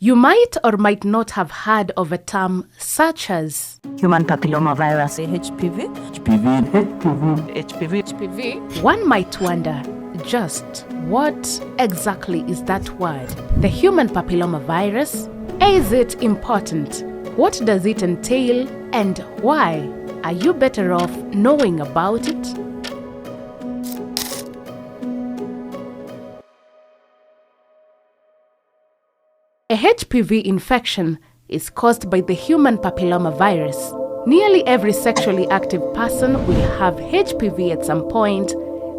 You might or might not have heard of a term such as human papillomavirus, HPV, HPV. One might wonder, just what exactly is that word? The human papillomavirus? Is it important? What does it entail and why? Are you better off knowing about it? A HPV infection is caused by the human papillomavirus. Nearly every sexually active person will have HPV at some point,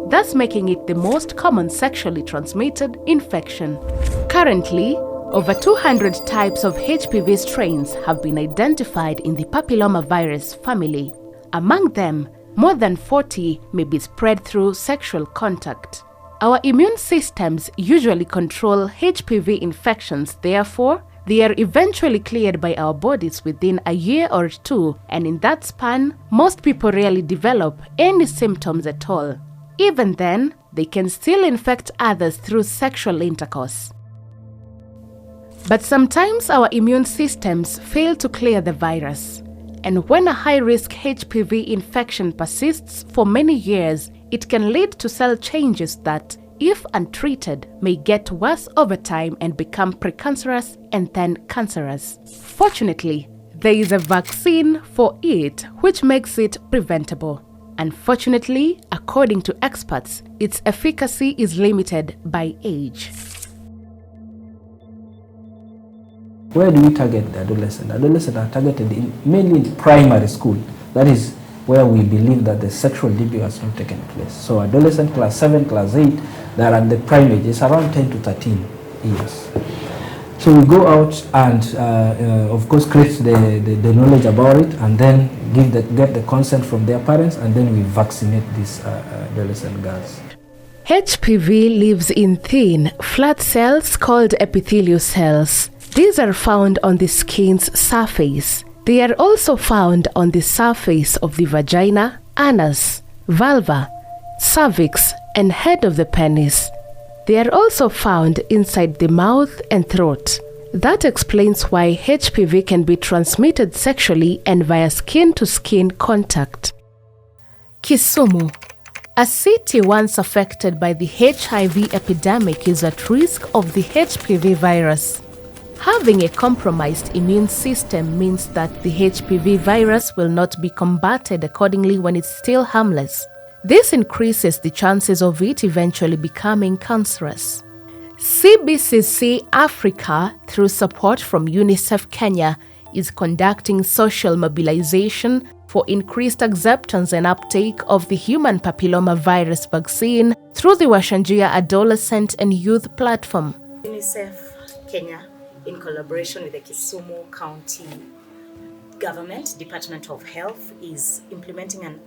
thus making it the most common sexually transmitted infection. Currently, over 200 types of HPV strains have been identified in the papillomavirus family. Among them, more than 40 may be spread through sexual contact. Our immune systems usually control HPV infections, therefore, they are eventually cleared by our bodies within a year or two, and in that span, most people rarely develop any symptoms at all. Even then, they can still infect others through sexual intercourse. But sometimes our immune systems fail to clear the virus, and when a high-risk HPV infection persists for many years, it can lead to cell changes that, if untreated, may get worse over time and become precancerous and then cancerous. Fortunately, there is a vaccine for it which makes it preventable. Unfortunately, according to experts, its efficacy is limited by age. Where do we target the adolescent? Adolescents are targeted mainly in primary school. That is where we believe that the sexual debut has not taken place. So adolescent class 7, class 8, they are at the prime age. It's around 10 to 13 years. So we go out and, of course, create the knowledge about it, and then get the consent from their parents, and then we vaccinate these adolescent girls. HPV lives in thin, flat cells called epithelial cells. These are found on the skin's surface. They are also found on the surface of the vagina, anus, vulva, cervix, and head of the penis. They are also found inside the mouth and throat. That explains why HPV can be transmitted sexually and via skin-to-skin contact. Kisumu. A city once affected by the HIV epidemic is at risk of the HPV virus. Having a compromised immune system means that the HPV virus will not be combated accordingly when it's still harmless. This increases the chances of it eventually becoming cancerous. CBCC Africa, through support from UNICEF Kenya, is conducting social mobilization for increased acceptance and uptake of the human papillomavirus vaccine through the Washanjia Adolescent and Youth Platform. UNICEF Kenya, in collaboration with the Kisumu County Government, Department of Health, is implementing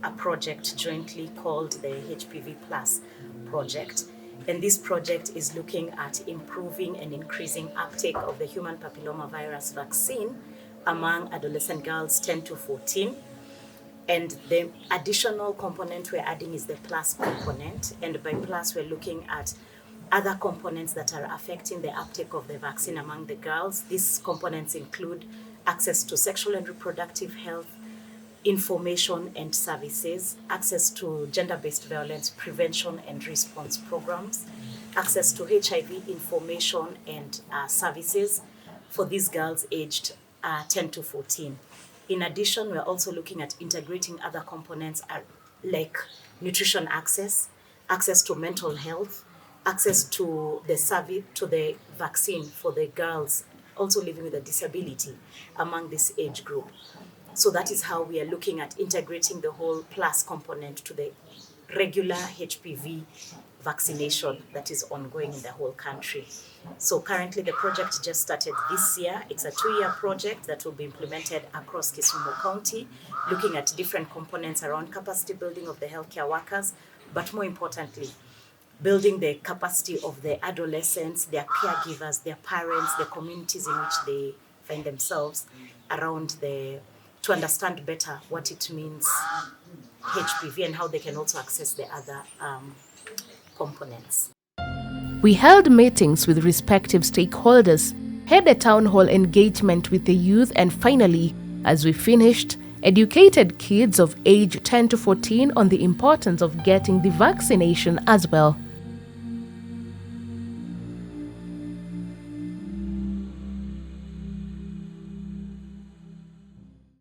a project jointly called the HPV Plus project. And this project is looking at improving and increasing uptake of the human papillomavirus vaccine among adolescent girls 10 to 14. And the additional component we're adding is the plus component. And by plus, we're looking at other components that are affecting the uptake of the vaccine among the girls. These components include access to sexual and reproductive health, information and services, access to gender-based violence prevention and response programs, access to HIV information and services for these girls aged 10 to 14. In addition, we're also looking at integrating other components like nutrition access to mental health, access to the vaccine for the girls also living with a disability among this age group. So that is how we are looking at integrating the whole plus component to the regular HPV vaccination that is ongoing in the whole country. So currently the project just started this year. It's a 2-year project that will be implemented across Kisumu County, looking at different components around capacity building of the healthcare workers, but more importantly, building the capacity of the adolescents, their caregivers, their parents, the communities in which they find themselves around to understand better what it means, HPV, and how they can also access the other components. We held meetings with respective stakeholders had a town hall engagement with the youth, and finally, as we finished, educated kids of age 10 to 14 on the importance of getting the vaccination as well.